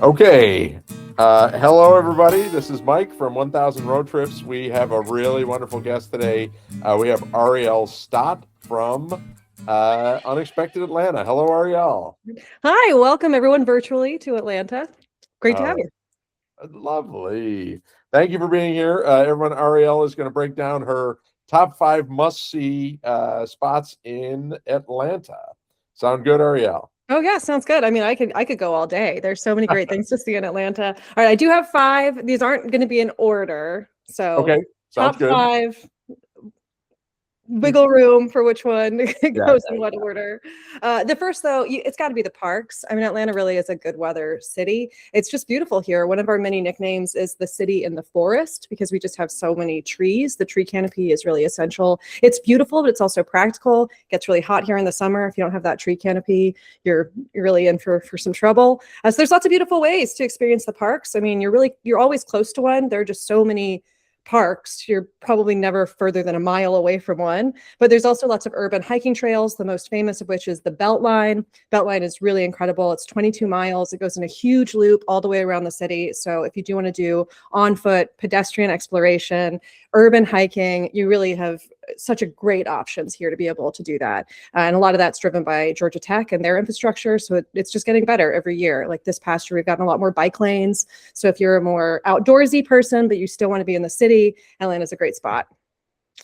Okay. Hello, everybody. This is Mike from 1000 Road Trips. We have a really wonderful guest today. We have Arielle Stott from Unexpected Atlanta. Hello, Arielle. Hi, welcome everyone virtually to Atlanta. Great to have you. Lovely. Thank you for being here. Everyone, Arielle is going to break down her top 5 must-see spots in Atlanta. Sound good, Arielle? Oh yeah, sounds good. I mean, I could go all day. There's so many great things to see in Atlanta. All right, I do have 5. These aren't going to be in order. So, Okay, sounds top good. 5, wiggle room for which one goes in what Yeah. order. The first, though, it's got to be the parks. I mean, Atlanta really is a good weather city. It's just beautiful here. One of our many nicknames is the city in the forest because we just have so many trees. The tree canopy is really essential. It's beautiful, but it's also practical. It gets really hot here in the summer. If you don't have that tree canopy, you're really in for some trouble. So there's lots of beautiful ways to experience the parks. I mean, you're always close to one. There are just so many parks. You're probably never further than a mile away from one, but there's also lots of urban hiking trails, the most famous of which is the BeltLine. BeltLine is really incredible. It's 22 miles. It goes in a huge loop all the way around the city. So if you do want to do on foot pedestrian exploration, urban hiking, you really have such a great options here to be able to do that. And a lot of that's driven by Georgia Tech and their infrastructure. So it's just getting better every year. Like this past year, we've gotten a lot more bike lanes. So if you're a more outdoorsy person, but you still want to be in the city, Atlanta's a great spot.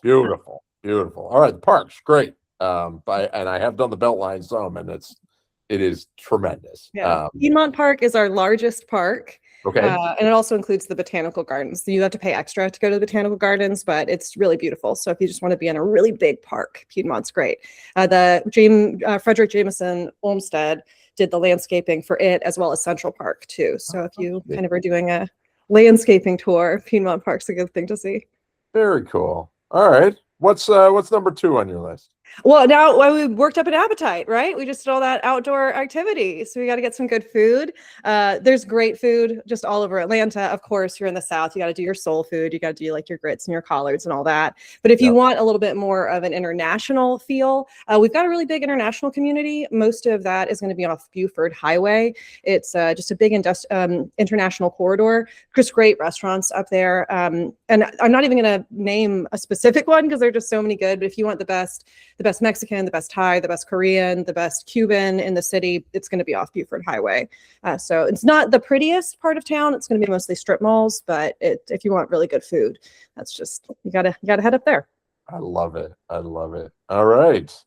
Beautiful. All right, the parks, great. And I have done the BeltLine some, and it is tremendous. Yeah, Piedmont Park is our largest park. Okay. And it also includes the botanical gardens. You have to pay extra to go to the botanical gardens, but it's really beautiful. So if you just want to be in a really big park, Piedmont's great. Frederick Jameson Olmsted did the landscaping for it as well as Central Park too. So if you kind of are doing a landscaping tour, Piedmont Park's a good thing to see. Very cool. All right. What's number 2 on your list? Well, now we worked up an appetite, right? We just did all that outdoor activity. So we got to get some good food. There's great food just all over Atlanta. Of course, you're in the South. You got to do your soul food. You got to do like your grits and your collards and all that. But if you want a little bit more of an international feel, we've got a really big international community. Most of that is going to be off Buford Highway. It's just a big international corridor. Just great restaurants up there. And I'm not even going to name a specific one because there are just so many good. But if you want the best Mexican, the best Thai, the best Korean, the best Cuban in the city, it's going to be off Buford Highway. So it's not the prettiest part of town. It's going to be mostly strip malls, but if you want really good food, that's just, you gotta head up there. I love it. All right.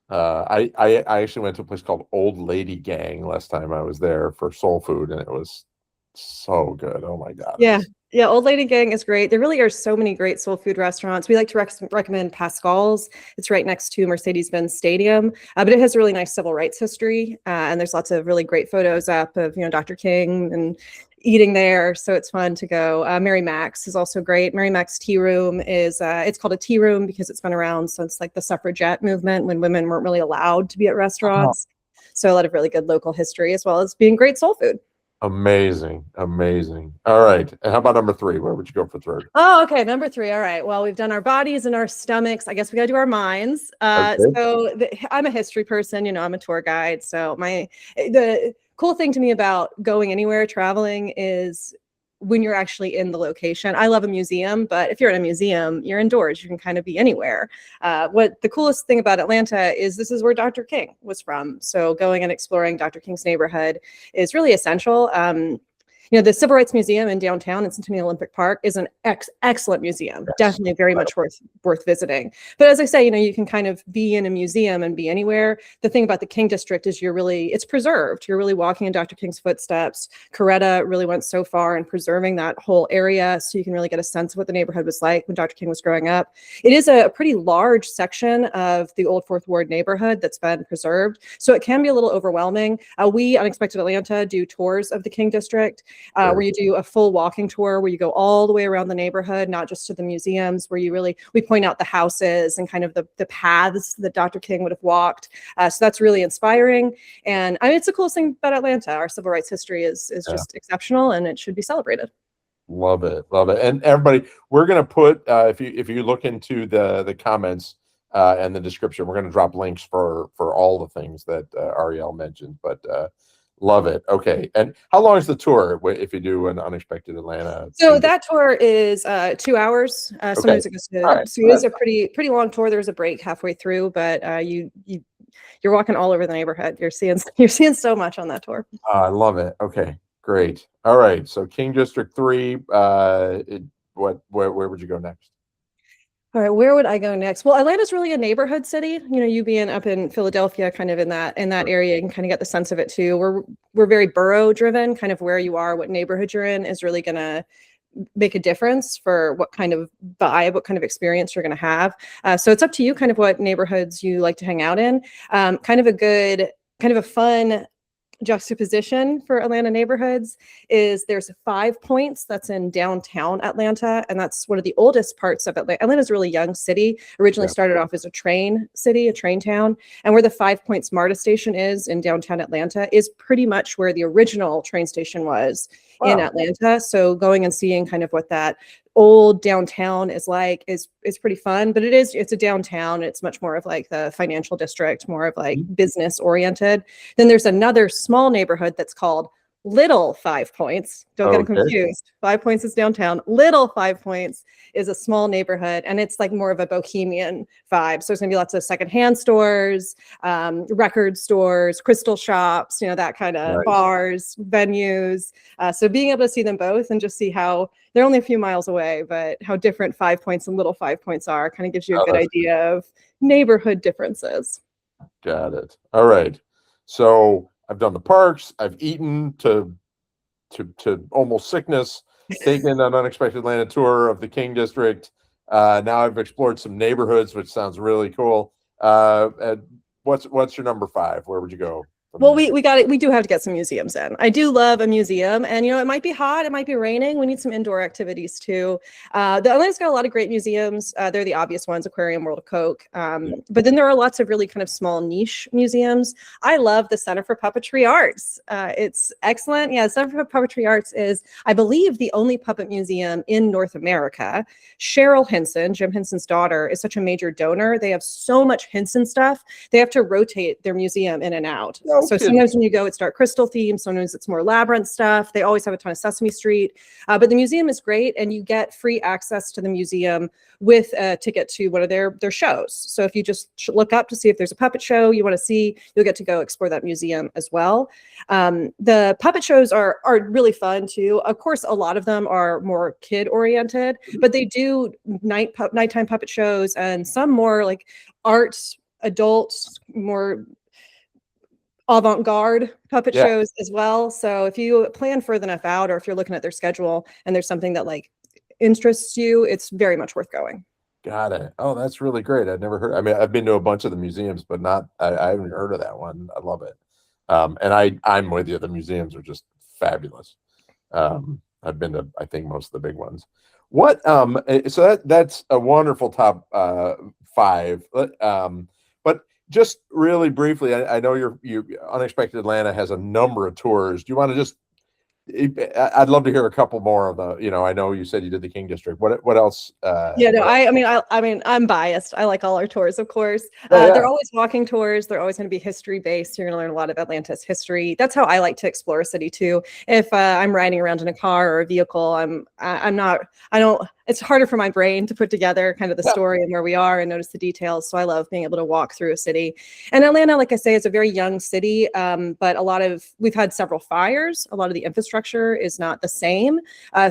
I actually went to a place called Old Lady Gang last time I was there for soul food, and it was so good. Oh my God. Yeah, Old Lady Gang is great. There really are so many great soul food restaurants. We like to recommend Pascal's. It's right next to Mercedes-Benz Stadium, but it has a really nice civil rights history, and there's lots of really great photos up of Dr. King and eating there. So it's fun to go. Mary Mac's is also great. Mary Mac's Tea Room is it's called a tea room because it's been around since like the suffragette movement when women weren't really allowed to be at restaurants. So a lot of really good local history as well as being great soul food. Amazing. All right. And how about number 3? Where would you go for 3rd? Oh, okay. Number 3. All right. Well, we've done our bodies and our stomachs. I guess we got to do our minds. Okay. So I'm a history person. I'm a tour guide. So the cool thing to me about going anywhere, traveling, is when you're actually in the location. I love a museum, but if you're in a museum, you're indoors. You can kind of be anywhere. What the coolest thing about Atlanta is this is where Dr. King was from. So going and exploring Dr. King's neighborhood is really essential. The Civil Rights Museum in downtown in Centennial Olympic Park is an excellent museum. Yes. Definitely very much worth visiting. But as I say, you can kind of be in a museum and be anywhere. The thing about the King District is it's preserved. You're really walking in Dr. King's footsteps. Coretta really went so far in preserving that whole area, so you can really get a sense of what the neighborhood was like when Dr. King was growing up. It is a pretty large section of the old Fourth Ward neighborhood that's been preserved, so it can be a little overwhelming. We, Unexpected Atlanta, do tours of the King District. Where you do a full walking tour where you go all the way around the neighborhood, not just to the museums, where we point out the houses and kind of the paths that Dr. King would have walked. So that's really inspiring. And I mean, it's the coolest thing about Atlanta. Our civil rights history is just exceptional, and it should be celebrated. Love it. And everybody, we're going to put, if you look into the comments and the description, we're going to drop links for all the things that Arielle mentioned. But Love it. Okay. And how long is the tour if you do an Unexpected Atlanta? So that tour is 2 hours. Okay. Sometimes it goes All to, right. so it is a pretty long tour. There's a break halfway through, but you're walking all over the neighborhood. You're seeing so much on that tour. I love it. Okay. Great. All right. So King District 3, where would you go next? All right, where would I go next? Well, Atlanta's really a neighborhood city. You know, you being up in Philadelphia, kind of in that area, you can kind of get the sense of it too. We're very borough driven. Kind of where you are, what neighborhood you're in, is really gonna make a difference for what kind of vibe, what kind of experience you're going to have. So it's up to you, kind of what neighborhoods you like to hang out in. Kind of a fun juxtaposition for Atlanta neighborhoods is there's 5 Points that's in downtown Atlanta, and that's one of the oldest parts of Atlanta. Atlanta's a really young city. Originally started off as a train city, a train town, and where the 5 Points MARTA station is in downtown Atlanta is pretty much where the original train station was in Atlanta. So going and seeing kind of what that old downtown is like is pretty fun, but it's a downtown. It's much more of like the financial district, more of like business oriented. Then there's another small neighborhood that's called Little 5 Points. Don't get it confused. 5 Points is downtown. Little 5 Points is a small neighborhood, and it's like more of a bohemian vibe. So there's gonna be lots of secondhand stores, record stores, crystal shops, you know, that kind of bars, venues. So being able to see them both and just see how they're only a few miles away, but how different 5 Points and Little 5 Points are kind of gives you a good idea of neighborhood differences. Got it. All right. So I've done the parks. I've eaten to almost sickness. Taken an Unexpected Atlanta tour of the King District. Now I've explored some neighborhoods, which sounds really cool. What's your number 5? Where would you go? Well, we do have to get some museums in. I do love a museum, and you know, it might be hot, it might be raining. We need some indoor activities too. The Atlanta's got a lot of great museums. They're the obvious ones: Aquarium, World of Coke. But then there are lots of really kind of small niche museums. I love the Center for Puppetry Arts. It's excellent. Yeah, Center for Puppetry Arts is, I believe, the only puppet museum in North America. Cheryl Henson, Jim Henson's daughter, is such a major donor. They have so much Henson stuff. They have to rotate their museum in and out. So sometimes when you go, it's Dark Crystal themed. Sometimes it's more Labyrinth stuff. They always have a ton of Sesame Street. But the museum is great, and you get free access to the museum with a ticket to one of their shows. So if you just look up to see if there's a puppet show you want to see, you'll get to go explore that museum as well. The puppet shows are really fun too. Of course, a lot of them are more kid oriented, but they do nighttime puppet shows and some more like arts, adults, more avant-garde puppet shows as well. So if you plan further enough out, or if you're looking at their schedule and there's something that like interests you, it's very much worth going. Got it. Oh, that's really great. I've never heard. I mean, I've been to a bunch of the museums, but I haven't heard of that one. I love it. And I'm with you. The museums are just fabulous. I've been to, I think, most of the big ones. What so that's a wonderful top 5. But just really briefly, I know you Unexpected Atlanta has a number of tours. Do you want to just? I'd love to hear a couple more of the. You know, I know you said you did the King District. What else? Yeah, no, I mean, I'm biased. I like all our tours, of course. They're always walking tours. They're always going to be history based. You're going to learn a lot of Atlanta's history. That's how I like to explore a city too. If I'm riding around in a car or a vehicle, I don't. It's harder for my brain to put together kind of the story and where we are and notice the details. So I love being able to walk through a city. And Atlanta, like I say, is a very young city, but we've had several fires. A lot of the infrastructure is not the same.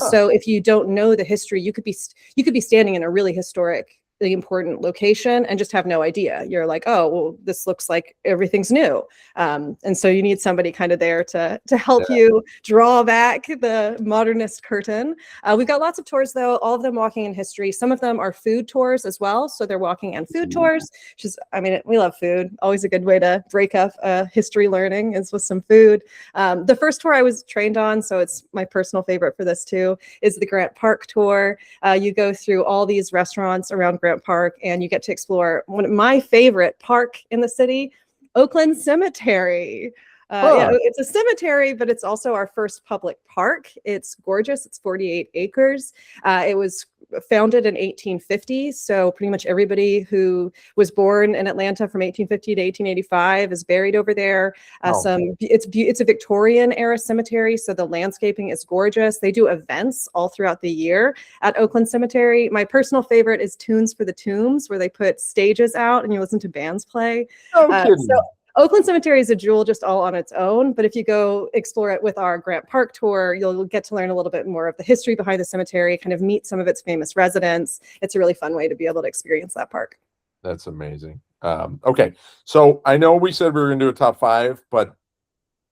So if you don't know the history, you could be standing in a really historic, important location and just have no idea. You're like, oh, well, this looks like everything's new. And so you need somebody kind of there to help you draw back the modernist curtain. We've got lots of tours though, all of them walking in history. Some of them are food tours as well. So they're walking and food tours, which is, I mean, we love food. Always a good way to break up history learning is with some food. The first tour I was trained on, so it's my personal favorite for this too, is the Grant Park tour. You go through all these restaurants around Grant Park, and you get to explore one of my favorite park in the city, Oakland Cemetery. Yeah, it's a cemetery, but it's also our first public park. It's gorgeous. It's 48 acres. It was founded in 1850. So pretty much everybody who was born in Atlanta from 1850 to 1885 is buried over there. Oh, It's a Victorian era cemetery, so the landscaping is gorgeous. They do events all throughout the year at Oakland Cemetery. My personal favorite is Tunes for the Tombs, where they put stages out and you listen to bands play. no So kidding. Oakland Cemetery is a jewel just all on its own, but if you go explore it with our Grant Park tour, you'll get to learn a little bit more of the history behind the cemetery, kind of meet some of its famous residents. It's a really fun way to be able to experience that park. That's amazing. Okay, so I know we said we were going to do a top five, but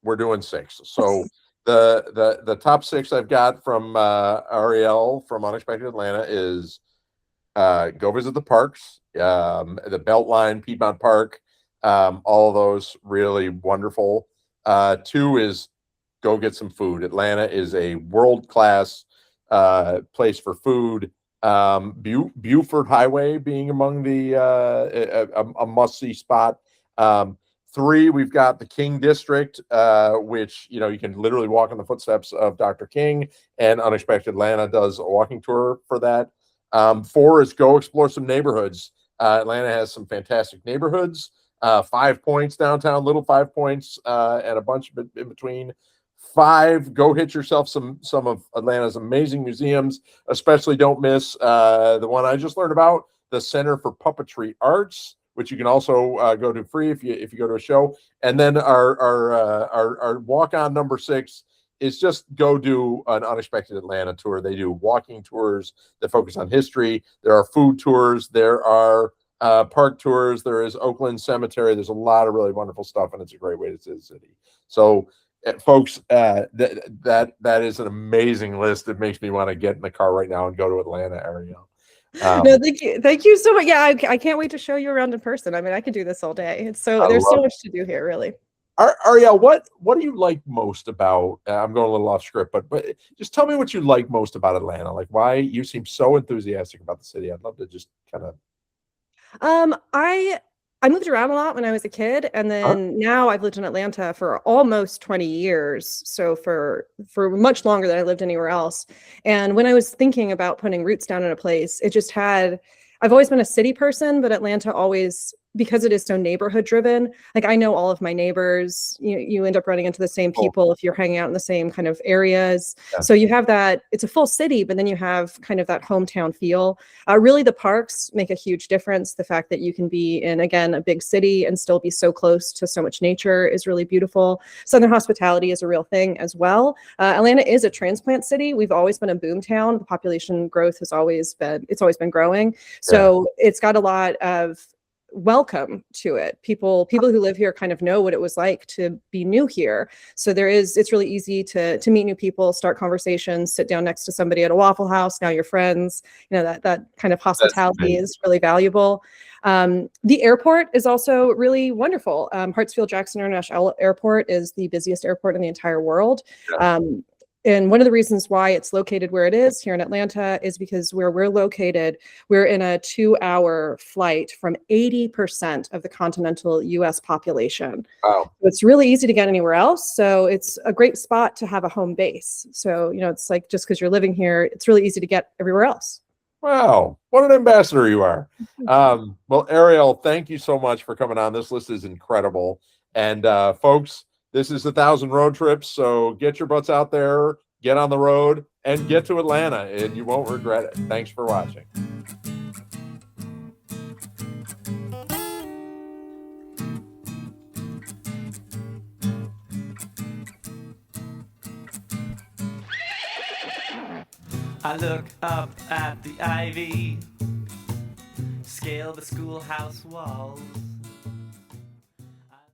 we're doing six. So the top six I've got from Arielle from Unexpected Atlanta is go visit the parks, the BeltLine, Piedmont Park, all of those really wonderful. Two is go get some food. Atlanta is a world-class place for food. Buford Highway being among the a must-see spot. Three, we've got the King District, which you can literally walk in the footsteps of Dr. King, and Unexpected Atlanta does a walking tour for that. Four is go explore some neighborhoods. Atlanta has some fantastic neighborhoods. 5 Points downtown, little 5 Points, and a bunch of in between. Five, go hit yourself some of Atlanta's amazing museums. Especially don't miss the one I just learned about, the Center for Puppetry Arts, which you can also go to free if you go to a show. And then our walk on number six is just go do an Unexpected Atlanta tour. They do walking tours that focus on history. There are food tours. There are park tours. There is Oakland Cemetery. There's a lot of really wonderful stuff, and it's a great way to see the city. So, folks, that is an amazing list. It makes me want to get in the car right now and go to Atlanta area. No, thank you so much. Yeah, I can't wait to show you around in person. I mean, I could do this all day. There's so much to do here, really. Arielle, what do you like most about? I'm going a little off script, but just tell me what you like most about Atlanta. Like, why you seem so enthusiastic about the city. I'd love to just kind of. I moved around a lot when I was a kid, and then now I've lived in Atlanta for almost 20 years. So for much longer than I lived anywhere else. And when I was thinking about putting roots down in a place, I've always been a city person, but Atlanta always, because it is so neighborhood driven, like I know all of my neighbors. You end up running into the same people if you're hanging out in the same kind of areas. Yeah. So you have that, it's a full city, but then you have kind of that hometown feel. Really, the parks make a huge difference. The fact that you can be in, again, a big city and still be so close to so much nature is really beautiful. Southern hospitality is a real thing as well. Atlanta is a transplant city. We've always been a boom town. The population growth has always been growing. So it's got a lot of welcome to it. People who live here kind of know what it was like to be new here. So it's really easy to meet new people, start conversations, sit down next to somebody at a Waffle House. Now you're friends. That kind of hospitality is really valuable. The airport is also really wonderful. Hartsfield-Jackson International Airport is the busiest airport in the entire world. And one of the reasons why it's located where it is here in Atlanta is because where we're located, we're in a 2-hour flight from 80% of the continental US population. Wow. So it's really easy to get anywhere else. So it's a great spot to have a home base. So, it's like just because you're living here, it's really easy to get everywhere else. Wow, what an ambassador you are. Well, Arielle, thank you so much for coming on. This list is incredible. And folks, this is 1,000 road trips, so get your butts out there, get on the road, and get to Atlanta, and you won't regret it. Thanks for watching. I look up at the ivy, scale the schoolhouse walls.